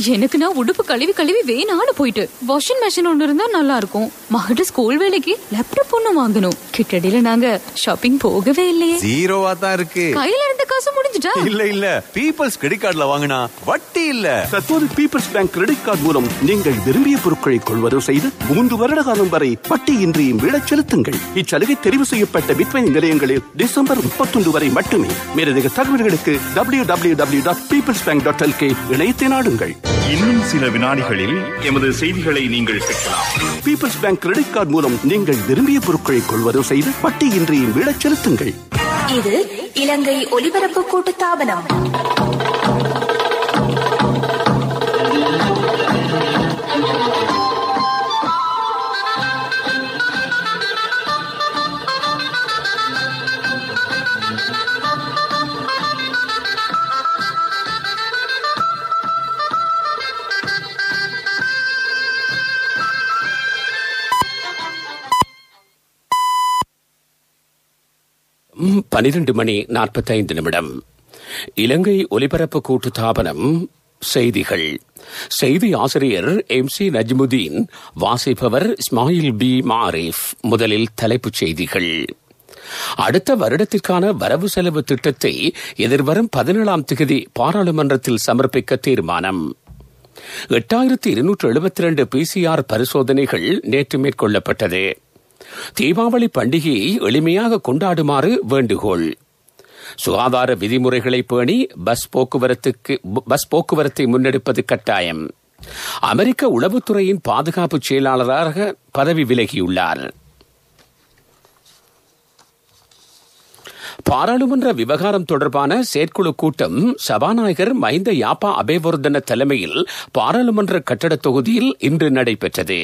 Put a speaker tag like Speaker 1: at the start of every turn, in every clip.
Speaker 1: எனக்கு நான் உடுப்பு கழுவி கழுவி வேணான்னு போயிட்டு வாஷிங் மெஷின் ஒண்ணு இருந்தா நல்லா இருக்கும். மகட ஸ்கூல் வேலைக்கு லேப்டாப் ஒண்ணு வாங்கணும். கிட்டடியில நாங்க ஷாப்பிங் போகவே இல்லையே.
Speaker 2: ஜீரோவா தான் இருக்கு.
Speaker 1: கையில இருந்த காசு முடிஞ்சிட்டா?
Speaker 2: இல்ல பீப்பிள்ஸ் கிரெடிட் கார்டுல வாங்கினா வட்டி இல்ல.
Speaker 3: தற்போது பீப்பிள்ஸ் பேங்க் கிரெடிட் கார்டு மூலம் நீங்கள் விரும்பிய பொருட்களை கொள்வனவு செய்து 3 வருட காலம் வரை வட்டியின்றியும் விடச் செலுத்துங்கள். இச்சலுகை தெரிவு செய்யப்பட்ட விற்பனை நிலையங்களில் டிசம்பர் 31 வரை மட்டுமே. மேலதிக தகவல்களுக்கு www.peoplesbank.lk இணையத்தை நாடுங்கள்.
Speaker 4: இன்னும் சில வினாடிகளில் எமது செய்திகளை நீங்கள் கேட்கலாம்.
Speaker 3: பீப்பிள்ஸ் பேங்க் கிரெடிட் கார்டு மூலம் நீங்கள் விரும்பிய பொருட்களை கொள்வனவு செய்து வட்டியின்றியும் விடச் செலுத்துங்கள்.
Speaker 5: இது இலங்கை ஒலிபரப்பு கூட்டுத்தாபனம்.
Speaker 6: மணி 45. இலங்கை ஒலிபரப்பு கூட்டுத்தாபனம் செய்திகள். செய்தி ஆசிரியர் MC நஜ்முதீன், வாசிப்பவர் இஸ்மாயில் பி மாரிஃப். முதலில் தலைப்புச் செய்திகள். அடுத்த வருடத்திற்கான வரவு செலவு திட்டத்தை எதிர்வரும் 17ஆம் தேதி பாராளுமன்றத்தில் சமர்ப்பிக்க தீர்மானம். 8272 PCR பரிசோதனைகள் நேற்று மேற்கொள்ளப்பட்டது. தீபாவளி பண்டிகையை எளிமையாக கொண்டாடுமாறு வேண்டுகோள். சுகாதார விதிமுறைகளை பேணி பஸ் போக்குவரத்தை முன்னெடுப்பது கட்டாயம். அமெரிக்க உளவுத்துறையின் பாதுகாப்பு செயலாளராக பதவி விலகியுள்ளார். பாராளுமன்ற விவகாரம் தொடர்பான செயற்குழு கூட்டம் சபாநாயகர் மஹிந்த யாப்பா அபேவர்தன தலைமையில் பாராளுமன்ற கட்டட தொகுதியில் இன்று நடைபெற்றது.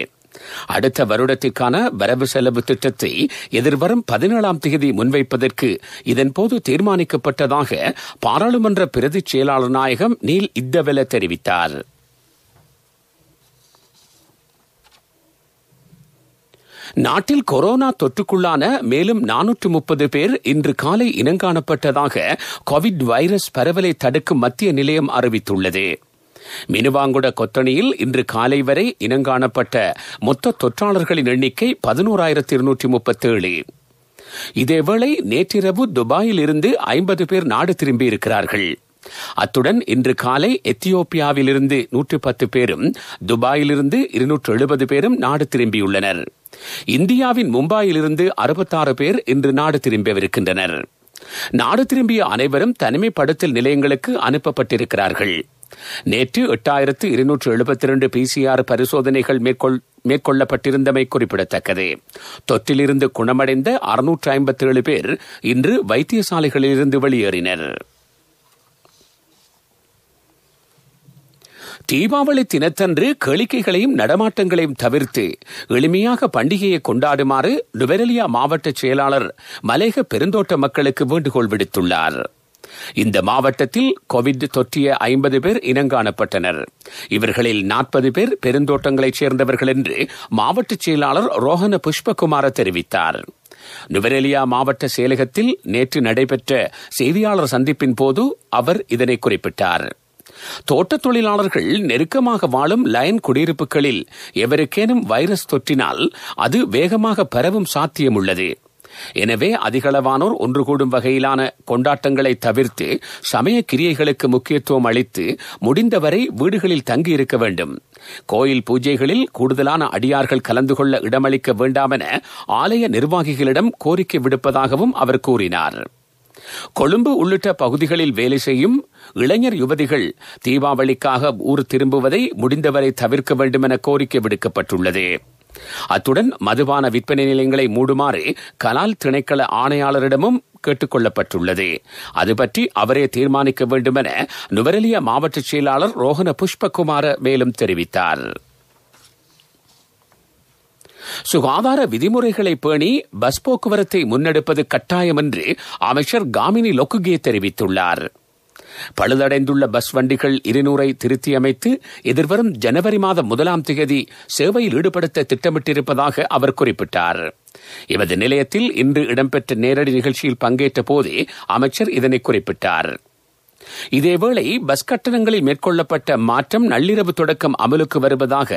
Speaker 6: அடுத்த வருடத்திற்கான வரவு செலவு திட்டத்தை எதிர்வரும் 17ஆம் தேதி முன்வைப்பதற்கு இதன்போது தீர்மானிக்கப்பட்டதாக பாராளுமன்ற பிரதி செயலாளர் நாயகம் நீல் இத்தவெல தெரிவித்தார். நாட்டில் கொரோனா தொற்றுக்குள்ளான மேலும் 430 பேர் இன்று காலை இனங்காணப்பட்டதாக கோவிட் வைரஸ் பரவலை தடுக்கும் மத்திய நிலையம் அறிவித்துள்ளது. மினுவாங்குட கொத்தணியில் இன்று காலை வரை இனங்காணப்பட்ட மொத்த தொற்றாளர்களின் எண்ணிக்கை 11,237. இதேவேளை நேற்றிரவு துபாயில் இருந்து 50 பேர் நாடு திரும்பியிருக்கிறார்கள். அத்துடன் இன்று காலை எத்தியோப்பியாவிலிருந்து 110 பேரும் துபாயிலிருந்து 270 பேரும் நாடு திரும்பியுள்ளனர். இந்தியாவின் மும்பாயிலிருந்து 66 பேர் இன்று நாடு திரும்பியிருக்கின்றனர். நாடு திரும்பிய அனைவரும் தனிமைப்படுத்தல் நிலையங்களுக்கு அனுப்பப்பட்டிருக்கிறார்கள். நேற்று 8272 PCR பரிசோதனைகள் மேற்கொள்ளப்பட்டிருந்தமை குறிப்பிடத்தக்கது. தொற்றிலிருந்து குணமடைந்த 657 பேர் இன்று வைத்தியசாலைகளிலிருந்து வெளியேறினர். தீபாவளி தினத்தன்று கேளிக்கைகளையும் நடமாட்டங்களையும் தவிர்த்து எளிமையாக பண்டிகையை கொண்டாடுமாறு நுவரெலியா மாவட்ட செயலாளர் மலேக பெருந்தோட்ட மக்களுக்கு வேண்டுகோள் விடுத்துள்ளார். இந்த மாவட்டத்தில் கோவிட் தொற்றிய 50 பேர் இனங்காணப்பட்டனர். இவர்களில் 40 பேர் பெருந்தோட்டங்களைச் சேர்ந்தவர்கள் என்று மாவட்ட செயலாளர் ரோஹன புஷ்பகுமார தெரிவித்தார். நுவரெலியா மாவட்ட செயலகத்தில் நேற்று நடைபெற்ற செய்தியாளர் சந்திப்பின் போது அவர் இதனை குறிப்பிட்டார். தோட்ட தொழிலாளர்கள் நெருக்கமாக வாழும் லயன் குடியிருப்புகளில் எவருக்கேனும் வைரஸ் தொற்றினால் அது வேகமாக பரவும் சாத்தியம் உள்ளது. எனவே அதிகளவானோர் ஒன்று கூடும் வகையிலான கொண்டாட்டங்களை தவிர்த்து சமய கிரியைகளுக்கு முக்கியத்துவம் அளித்து முடிந்தவரை வீடுகளில் தங்கியிருக்க வேண்டும். கோயில் பூஜைகளில் கூடுதலான அடியார்கள் கலந்து கொள்ள இடமளிக்க வேண்டாம் என ஆலய நிர்வாகிகளிடம் கோரிக்கை விடுப்பதாகவும் அவர் கூறினார். கொழும்பு உள்ளிட்ட பகுதிகளில் வேலை செய்யும் இளைஞர் யுவதிகள் தீபாவளிக்காக ஊர் திரும்புவதை முடிந்தவரை தவிர்க்க வேண்டும் என கோரிக்கை விடுக்கப்பட்டுள்ளது. அத்துடன் மதுபான விற்பனை நிலையங்களை மூடுமாறு கலால் திணைக்கள ஆணையாளரிடமும் கேட்டுக் கொள்ளப்பட்டுள்ளது. அது பற்றி அவரே தீர்மானிக்க வேண்டும் என நுவரெலியா மாவட்ட செயலாளர் ரோஹன புஷ்பகுமார மேலும் தெரிவித்தார். சுகாதார விதிமுறைகளை பேணி பஸ் போக்குவரத்தை முன்னெடுப்பது கட்டாயம் என்று அமைச்சர் காமினி லொக்குகே தெரிவித்துள்ளார். பழுதடைந்துள்ள பஸ் வண்டிகள் 200 திருத்தி அமைத்து எதிர்வரும் ஜனவரி மாதம் 1ஆம் தேதி சேவையில் ஈடுபடுத்த திட்டமிட்டிருப்பதாக அவர் குறிப்பிட்டார். எமது நிலையத்தில் இன்று இடம்பெற்ற நேரடி நிகழ்ச்சியில் பங்கேற்ற போதே அமைச்சர் இதனை குறிப்பிட்டார். இதேவேளை பஸ் கட்டணங்களில் மேற்கொள்ளப்பட்ட மாற்றம் நள்ளிரவு தொடக்கம் அமலுக்கு வருவதாக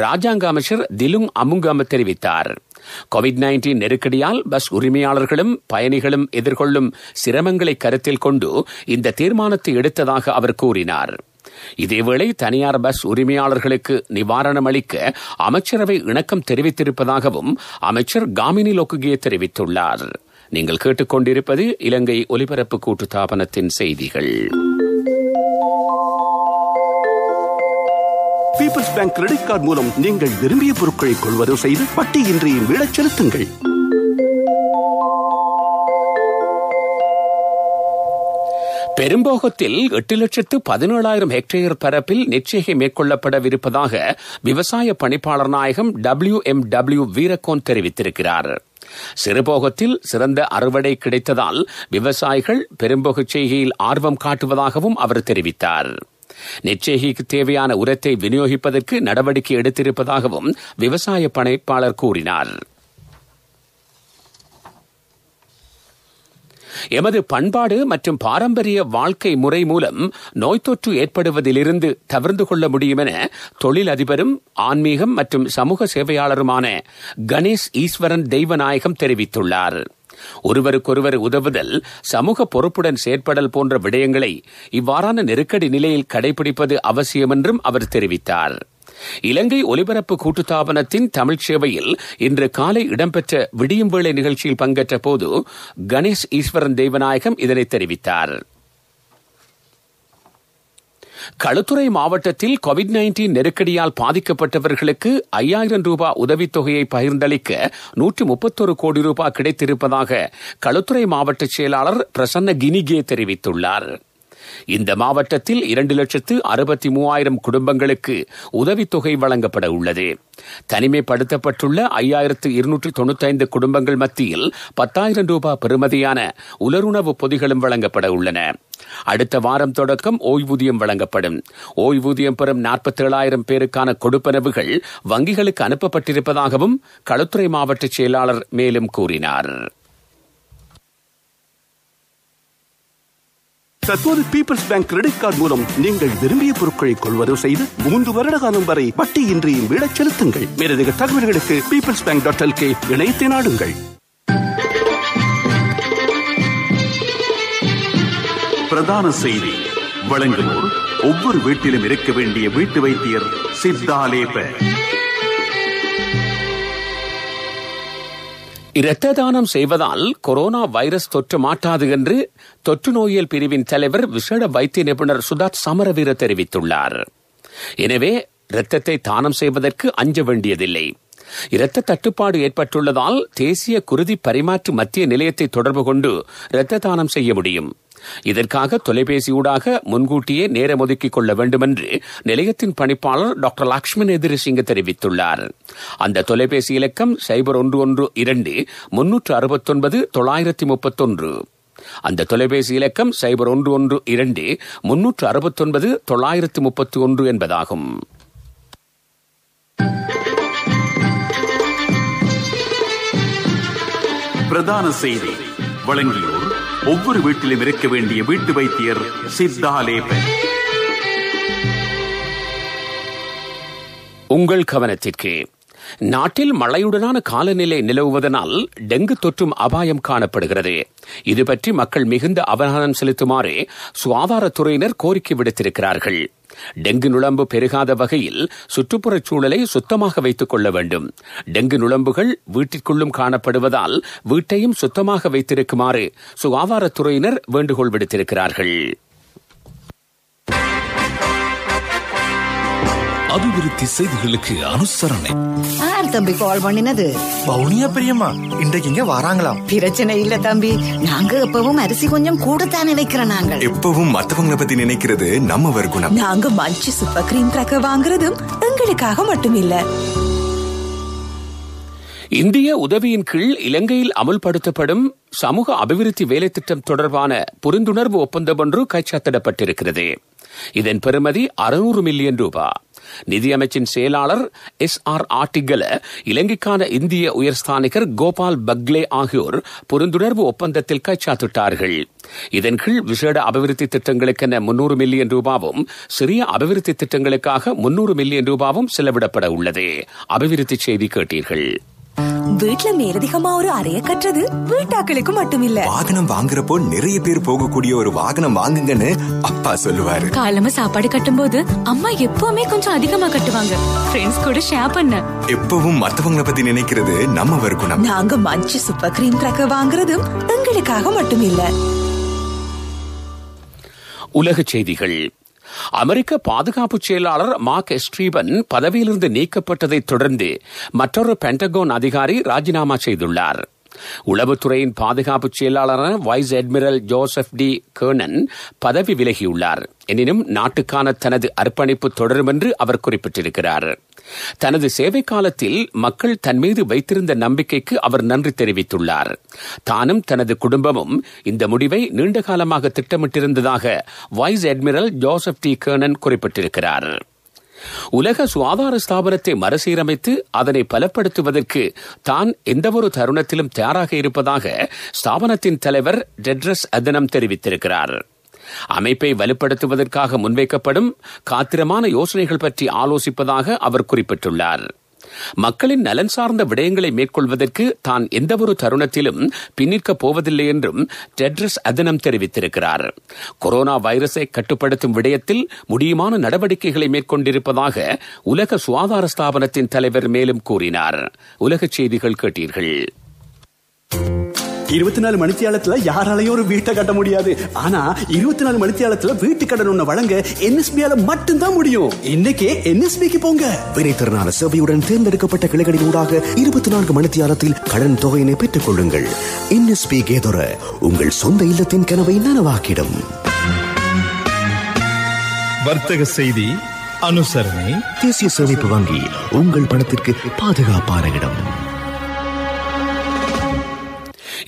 Speaker 6: ராஜாங்க அமைச்சர் திலுங் அமுங்காம தெரிவித்தார். கோவிட்-19 நெருக்கடியால் பஸ் உரிமையாளர்களும் பயணிகளும் எதிர்கொள்ளும் சிரமங்களை கருத்தில் கொண்டு இந்த தீர்மானத்தை எடுத்ததாக அவர் கூறினார். இதேவேளை தனியார் பஸ் உரிமையாளர்களுக்கு நிவாரணம் அளிக்க அமைச்சரவை இணக்கம் தெரிவித்திருப்பதாகவும் அமைச்சர் காமினி லோக்குகே தெரிவித்துள்ளார். நீங்கள் கேட்டுக்கொண்டிருப்பது இலங்கை ஒலிபரப்பு கூட்டுத்தாபனத்தின் செய்திகள்.
Speaker 3: பீப்பிள்ஸ் பேங்க் கிரெடிட் கார்டு மூலம் நீங்கள் விரும்பிய பொருட்களை கொள்வதோ செய்து வட்டியின்றி மீளச் செலுத்துங்கள்.
Speaker 6: பெரும்போகத்தில் 8,17,000 ஹெக்டேயர் பரப்பில் நெற்செய்கை மேற்கொள்ளப்படவிருப்பதாக விவசாய பணிப்பாளர் நாயகம் WMW வீரக்கோன் தெரிவித்திருக்கிறார். சிறுபோகத்தில் சிறந்த அறுவடை கிடைத்ததால் விவசாயிகள் பெரும்போகச் செய்கையில் ஆர்வம் காட்டுவதாகவும் அவர் தெரிவித்தார். நெற்செய்கைக்கு தேவையான உரத்தை விநியோகிப்பதற்கு நடவடிக்கை எடுத்திருப்பதாகவும் விவசாய பணிப்பாளர் கூறினார். எமது பண்பாடு மற்றும் பாரம்பரிய வாழ்க்கை முறை மூலம் நோய் தொற்று ஏற்படுவதிலிருந்து தவிர்த்து கொள்ள முடியும் என தொழில் அதிபரும் ஆன்மீகம் மற்றும் சமூக சேவையாளருமான கணேஷ் ஈஸ்வரன் தெய்வநாயகம் தெரிவித்துள்ளார். ஒருவருக்கொருவர் உதவுதல், சமூக பொறுப்புடன் செயற்படல் போன்ற விடயங்களை இவ்வாறான நெருக்கடி நிலையில் கடைபிடிப்பது அவசியம் என்றும் அவர் தெரிவித்தார். இலங்கை ஒலிபரப்பு கூட்டுத்தாபனத்தின் தமிழ் சேவையில் இன்று காலை இடம்பெற்ற விடியும் வேளை நிகழ்ச்சியில் பங்கேற்ற போது கணேஷ் ஈஸ்வரன் தெய்வநாயகம் இதனை தெரிவித்தார். களுத்துறை மாவட்டத்தில் கோவிட்-19 நெருக்கடியால் பாதிக்கப்பட்டவர்களுக்கு 5,000 ரூபாய் உதவித்தொகையை பகிர்ந்தளிக்க 131 கோடி ரூபாய் கிடைத்திருப்பதாக களுத்துறை மாவட்ட செயலாளர் பிரசன்ன கினிகே தெரிவித்துள்ளார். இந்த மாவட்டத்தில் 2,63,000 குடும்பங்களுக்கு உதவித்தொகை வழங்கப்பட உள்ளது. தனிமைப்படுத்தப்பட்டுள்ள 5,295 குடும்பங்கள் மத்தியில் 10,000 ரூபாய் பெறுமதியான உலருணவு பொதிகளும் வழங்கப்பட உள்ளன. அடுத்த வாரம் தொடக்கம் ஓய்வூதியம் வழங்கப்படும். ஓய்வூதியம் பெறும் 47,000 பேருக்கான கொடுப்பனவுகள் வங்கிகளுக்கு அனுப்பப்பட்டிருப்பதாகவும் களுத்துறை மாவட்ட செயலாளர் மேலும் கூறினார்.
Speaker 3: தற்போது பீப்பிள்ஸ் பேங்க் கிரெடிட் கார்டு மூலம் நீங்கள் விரும்பிய பொருட்களை கொள்வதோ செய்து 3 வருட காலம் வரை வட்டியின்றி மீளச் செலுத்துங்கள். மேலதிக தகவல்களுக்கு peoplesbank.lk இணையத்தை நாடுங்கள்.
Speaker 4: பிரதான செய்தி வழங்குவோர் ஒவ்வொரு வீட்டிலும் இருக்க வேண்டிய வீட்டு வைத்தியர் சித்தாலேப.
Speaker 6: இரத்த தானம் செய்வதால் கொரோனா வைரஸ் தொற்று மாட்டாது என்று தொற்று நோயியல் பிரிவின் தலைவர் விசேட வைத்திய நிபுணர் சுதாத் சமரவீர தெரிவித்துள்ளார். எனவே இரத்தத்தை தானம் செய்வதற்கு அஞ்ச வேண்டியதில்லை. இரத்த தட்டுப்பாடு ஏற்பட்டுள்ளதால் தேசிய குருதி பரிமாற்று மத்திய நிலையத்தை தொடர்பு கொண்டு இரத்த தானம் செய்ய முடியும். இதற்காக தொலைபேசியூடாக முன்கூட்டியே நேரம் ஒதுக்கிக் கொள்ள வேண்டும் என்று நிலையத்தின் பணிப்பாளர் டாக்டர் லக்ஷ்மண் எதிரிசிங்க தெரிவித்துள்ளார். அந்த தொலைபேசி இலக்கம் 0112-369-931. அந்த தொலைபேசி இலக்கம் 0112-369-931 என்பதாகும்.
Speaker 4: பிரதான செய்தி வழங்கியோர் ஒவ்வொரு வீட்டிலும் இருக்க வேண்டிய வீட்டு வைத்தியர் சித்தாலேப.
Speaker 6: உங்கள் கவனத்திற்கு, நாட்டில் மழையுடனான காலநிலை நிலவுவதனால் டெங்கு தொற்றும் அபாயம் காணப்படுகிறது. இது பற்றி மக்கள் மிகுந்த அவதானம் செலுத்துமாறு சுகாதாரத்துறையினர் கோரிக்கை விடுத்திருக்கிறார்கள். டெங்கு நுளம்பு பெருகாத வகையில் சுற்றுப்புறச் சூழலை சுத்தமாக வைத்துக் கொள்ள வேண்டும். டெங்கு நுளம்புகள் வீட்டிற்குள்ளும் காணப்படுவதால் வீட்டையும் சுத்தமாக வைத்திருக்குமாறு சுகாதாரத்துறையினர் வேண்டுகோள் விடுத்திருக்கிறார்கள்.
Speaker 7: அபிவிருத்தி செய்திகளுக்கு அனுசரணை.
Speaker 8: யார் தம்பி கால் பண்ணினது?
Speaker 9: பவுனியா பெரியம்மா இன்றைக்கு இங்க வராங்களாம்.
Speaker 8: பிரச்சனை இல்ல தம்பி, நாங்க எப்பவும் அரிசி கொஞ்சம் கூடத்தானே வைக்கிறோம். நாங்கள்
Speaker 10: எப்பவும் மத்தவங்களை பத்தி நினைக்கிறது நம்ம குணம்.
Speaker 11: நாங்க மஞ்சி சூப்பர் கிரீம் கிராக்கர் வாங்குறதும் எங்களுக்காக மட்டுமில்ல.
Speaker 6: இந்திய உதவியின் கீழ் இலங்கையில் அமுல்படுத்தப்படும் சமூக அபிவிருத்தி வேலை திட்டம் தொடர்பான புரிந்துணர்வு ஒப்பந்தம் ஒன்று கைச்சாத்திடப்பட்டிருக்கிறது. இதன் பெறுமதி 600 மில்லியன் ரூபாய். நிதியமைச்சின் செயலாளர் SR ஆட்டிகல, இலங்கைக்கான இந்திய உயர்ஸ்தானிகர் கோபால் பக்லே ஆகியோர் புரிந்துணர்வு ஒப்பந்தத்தில் கைச்சாத்திட்டார்கள். இதன் கீழ் விசேட அபிவிருத்தி திட்டங்களுக்கென 300 மில்லியன் ரூபாவும், சிறிய அபிவிருத்தி திட்டங்களுக்காக 300 மில்லியன் ரூபாவும் செலவிடப்பட உள்ளது. அபிவிருத்தி செய்தி கேட்டீர்கள்.
Speaker 11: வீட்ல மேலதிகமா ஒரு அறைய கட்டுறது வீட்டாக்களுக்கு மட்டுமில்ல,
Speaker 10: வாகனம் வாங்குறப்போ நிறைய பேர் போகக்கூடிய ஒரு வாகனம் வாங்குங்கன்னு அப்பா சொல்லுவாரு.
Speaker 1: காலமா சாப்பாடு கட்டும் போது அம்மா எப்பவுமே கொஞ்சம் அதிகமா கட்டுவாங்க. ஃப்ரெண்ட்ஸ் கூட ஷேர் பண்ண.
Speaker 10: எப்பவும் மத்தவங்களை பத்தி நினைக்கிறது நம்ம குணம்.
Speaker 11: நாங்க மஞ்சி சூப்பர் கிரீம் கிராக்கர் வாங்குறதும் எங்களுக்காக மட்டுமில்ல.
Speaker 6: உலக செய்திகள். அமெரிக்க பாதுகாப்பு செயலாளர் மார்க் எஸ்ட்ரீபன் பதவியிலிருந்து நீக்கப்பட்டதைத் தொடர்ந்து மற்றொரு பென்டகோன் அதிகாரி ராஜினாமா செய்துள்ளார். உளவுத்துறையின் பாதுகாப்பு செயலாளரான வைஸ் அட்மிரல் ஜோசப் டி கர்னன் பதவி விலகியுள்ளார். எனினும் நாட்டுக்கான தனது அர்ப்பணிப்பு தொடரும் என்று அவர் குறிப்பிட்டிருக்கிறார். தனது சேவை காலத்தில் மக்கள் தன் மீது வைத்திருந்த நம்பிக்கைக்கு அவர் நன்றி தெரிவித்துள்ளார். தானும் தனது குடும்பமும் இந்த முடிவை நீண்ட காலமாக திட்டமிட்டிருந்ததாக வைஸ் அட்மிரல் ஜோசப் டி கர்னன் குறிப்பிட்டிருக்கிறார். உலக சுகாதார ஸ்தாபனத்தை மறுசீரமைத்து அதனை பலப்படுத்துவதற்கு தான் எந்தவொரு தருணத்திலும் தயாராக இருப்பதாக ஸ்தாபனத்தின் தலைவர் டெட்ரஸ் அதனம் தெரிவித்திருக்கிறார். அமைப்பை வலுப்படுத்துவதற்காக முன்வைக்கப்படும் காத்திரமான யோசனைகள் பற்றி ஆலோசிப்பதாக அவர் குறிப்பிட்டுள்ளார். மக்களின் நலன் சார்ந்த விடயங்களை மேற்கொள்வதற்கு தான் எந்தவொரு தருணத்திலும் பின்னிற்கப் போவதில்லை என்றும் டெட்ரஸ் அதனம் தெரிவித்திருக்கிறார். கொரோனா வைரஸை கட்டுப்படுத்தும் விடயத்தில் முடியுமான நடவடிக்கைகளை மேற்கொண்டிருப்பதாக உலக சுகாதார ஸ்தாபனத்தின் தலைவர் மேலும் கூறினார். உலகச் செய்திகள் கேட்டீர்கள்.
Speaker 3: 24 மணித்தியாலத்துல யாராலையும் ஒரு வீட்டை கட்ட முடியாது. ஆனா 24 மணித்தியாலத்துல வீட்டு கடன் ஒண்ணு வழங்க NSBயால மட்டும்தான் முடியும். இன்னைக்கே NSBக்கு போங்க.
Speaker 12: வினைத்திறனான சேவையுடன் தேர்ந்தெடுக்கப்பட்ட கிளைகளின் ஊடாக 24 மணித்தியாலத்தில் கடன் தொகையினை பெற்றுக் கொள்ளுங்கள். NSB கேதொர உங்கள் சொந்த இல்லத்தின் கனவை நனவாக்கிடும்.
Speaker 9: வர்த்தக செய்தி அனுசரணை.
Speaker 12: தேசிய சேமிப்பு வங்கி உங்கள் பணத்திற்கு பாதுகாப்பான இடம்.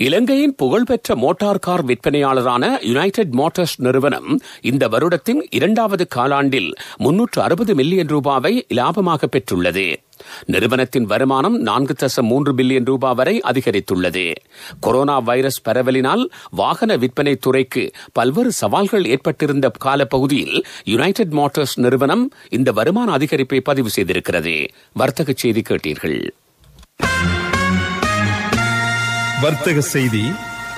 Speaker 6: இலங்கையின் புகழ்பெற்ற மோட்டார் கார் விற்பனையாளரான யுனைடெட் மோட்டார்ஸ் நிறுவனம் இந்த வருடத்தின் 2வது காலாண்டில் 360 மில்லியன் ரூபாவை லாபமாக பெற்றுள்ளது. நிறுவனத்தின் வருமானம் 4.3 பில்லியன் ரூபாய் வரை அதிகரித்துள்ளது. கொரோனா வைரஸ் பரவலினால் வாகன விற்பனை துறைக்கு பல்வேறு சவால்கள் ஏற்பட்டிருந்த காலப்பகுதியில் யுனைடெட் மோட்டார்ஸ் நிறுவனம் இந்த வருமான அதிகரிப்பை பதிவு செய்திருக்கிறது. வர்த்தக செய்தி கேட்டீர்கள்.
Speaker 9: வர்த்தக செய்தி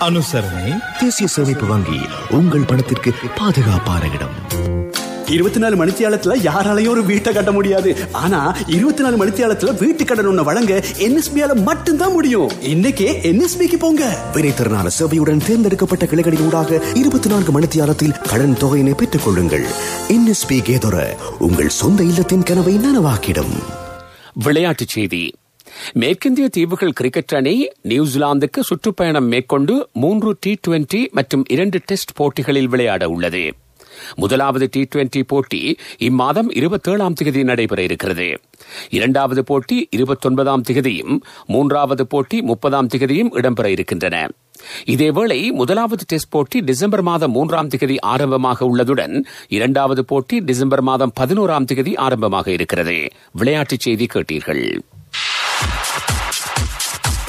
Speaker 9: அனுசரணை.
Speaker 12: தேசிய சேமிப்பு வங்கி உங்கள் பணத்திற்கு பாதுகாப்பான இடம்.
Speaker 3: 24 மணித்தியாலத்துல யாராலையும் ஒரு வீட்டை கட்ட முடியாது. ஆனா 24 மணித்தியாலத்துல வீட்டு கடன் ஒண்ணு வழங்க NSBயால மட்டும்தான் முடியும். இன்னைக்கே NSBக்கு போங்க.
Speaker 12: வினைத்திறனான சேவையுடன் தேர்ந்தெடுக்கப்பட்ட கிளைகளின் ஊடாக 24 மணித்தியாலத்தில் கடன் தொகையினை பெற்றுக் கொள்ளுங்கள். NSB கேதொர உங்கள் சொந்த இல்லத்தின் கனவை நனவாக்கிடும்.
Speaker 6: விளையாட்டுச் செய்தி. மேற்கிந்திய தீவுகள் கிரிக்கெட் அணி நியூசிலாந்துக்கு சுற்றுப்பயணம் மேற்கொண்டு 3 T20 மற்றும் 2 டெஸ்ட் போட்டிகளில் விளையாட உள்ளது. முதலாவது T20 போட்டி இம்மாதம் 27ஆம் தேதி நடைபெற இருக்கிறது. 2வது போட்டி 29ஆம் தேதியும் 3வது போட்டி 30ஆம் தேதியும் இடம்பெற இருக்கின்றன. இதேவேளை முதலாவது டெஸ்ட் போட்டி டிசம்பர் மாதம் 3ஆம் தேதி ஆரம்பமாக உள்ளதுடன் 2வது போட்டி டிசம்பர் மாதம் 11ஆம் தேதி ஆரம்பமாக இருக்கிறது. விளையாட்டுச் செய்தி கேட்டீர்கள்.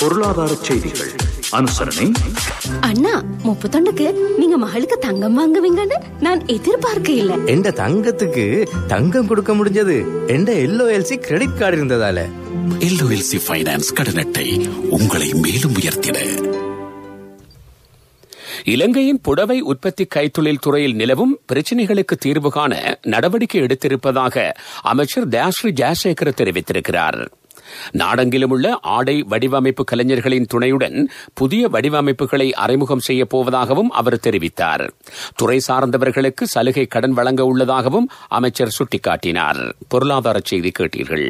Speaker 4: பொருளாதார செய்திகள் அனுசரணை.
Speaker 13: அண்ணா 31க்கு நீங்க மகளுக்கு தங்கம் வாங்குவீங்கன்னு நான் எதிர்பார்க்க இல்ல.
Speaker 14: எந்த தங்கத்துக்கு தங்கம் கொடுக்க முடிஞ்சது எந்த LOLC கிரெடிட் கார்டு இருந்ததால.
Speaker 7: LOLC ஃபைனான்ஸ் கடன் அட்டை உங்களை மேலும் உயர்த்திட.
Speaker 6: இலங்கையின் புடவை உற்பத்தி கைத்தொழில் துறையில் நிலவும் பிரச்சினைகளுக்கு தீர்வு காண நடவடிக்கை எடுத்திருப்பதாக அமைச்சர் தயாஸ்ரீ ஜெயசேகர் தெரிவித்திருக்கிறார். நாடெங்கிலும் உள்ள ஆடை வடிவமைப்பு கலைஞர்களின் துணையுடன் புதிய வடிவமைப்புகளை அறிமுகம் செய்யப் போவதாகவும் அவர் தெரிவித்தார். துறை சார்ந்தவர்களுக்கு சலுகை கடன் வழங்க உள்ளதாகவும் அமைச்சர் சுட்டிக்காட்டினார். பொருளாதார செய்தி கேட்டீர்கள்.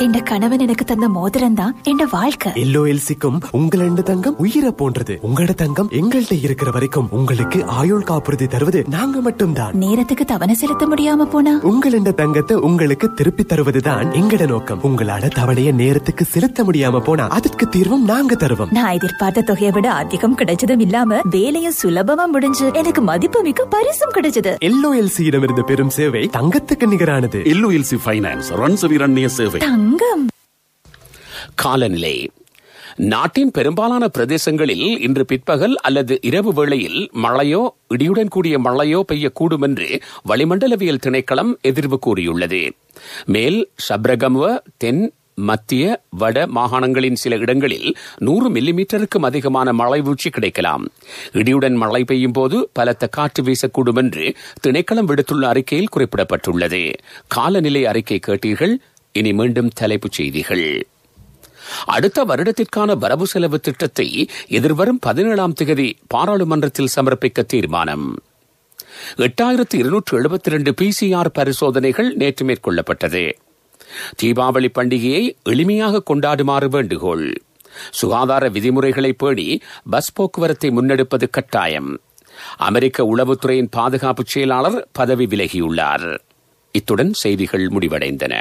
Speaker 5: என் கணவன் எனக்கு தந்த மோதிரம் தான் என் வாழ்க்கை.
Speaker 15: எல்ஓஎல்சிக்கும் உங்களோட தங்கம் உயிரை போன்றது. உங்களோட தங்கம் எங்கள்கிட்ட இருக்கிற வரைக்கும் உங்களுக்கு ஆயுள் காப்புறுதி தருவது நாங்க மட்டும்தான்.
Speaker 5: நேரத்துக்கு தவணை செலுத்த முடியாம போனா
Speaker 15: உங்களோட தங்கத்தை உங்களுக்கு திருப்பி தருவதுதான் எங்கட நோக்கம். உங்களால தவணையை நேரத்துக்கு செலுத்த முடியாம போனா அதற்கு தீர்வும் நாங்க தருவோம்.
Speaker 5: நான் எதிர்பார்த்த தொகையை விட அதிகம் கிடைச்சதும் இல்லாம வேலையும் சுலபமா முடிஞ்சு எனக்கு மதிப்புமிக்க பரிசும் கிடைச்சது.
Speaker 15: எல்ஓஎல்சியிடமிருந்து பெறும் சேவை தங்கத்துக்கு நிகரானது.
Speaker 7: எல்ஓஎல்சி ஃபைனான்ஸ் ரன்சவிரண்ய சேவை.
Speaker 6: காலநிலை. நாட்டின் பெரும்பாலான பிரதேசங்களில் இன்று பிற்பகல் அல்லது இரவு வேளையில் மழையோ இடியுடன் கூடிய மழையோ பெய்யக்கூடும் என்று வளிமண்டலவியல் திணைக்களம் எதிர்வு கூறியுள்ளது. மேல் சப்ரகமுவ, தென், மத்திய, வட மாகாணங்களின் சில இடங்களில் 100 மில்லிமீட்டருக்கும் அதிகமான மழை வீழ்ச்சி கிடைக்கலாம். இடியுடன் மழை பெய்யும் போது பலத்த காற்று வீசக்கூடும் என்று திணைக்களம் விடுத்துள்ள அறிக்கையில் குறிப்பிடப்பட்டுள்ளது. காலநிலை அறிக்கை கேட்டீர்கள். இனி மீண்டும் தலைப்புச் செய்திகள். அடுத்த வருடத்திற்கான வரவு செலவு திட்டத்தை எதிர்வரும் 17ஆம் தேதி பாராளுமன்றத்தில் சமர்ப்பிக்க தீர்மானம். 8272 PCR பரிசோதனைகள் நேற்று மேற்கொள்ளப்பட்டது. தீபாவளி பண்டிகையை எளிமையாக கொண்டாடுமாறு வேண்டுகோள். சுகாதார விதிமுறைகளை பேணி பஸ் போக்குவரத்தை முன்னெடுப்பது கட்டாயம். அமெரிக்க உளவுத்துறையின் பாதுகாப்பு செயலாளர் பதவி விலகியுள்ளார். இத்துடன் செய்திகள் முடிவடைந்தன.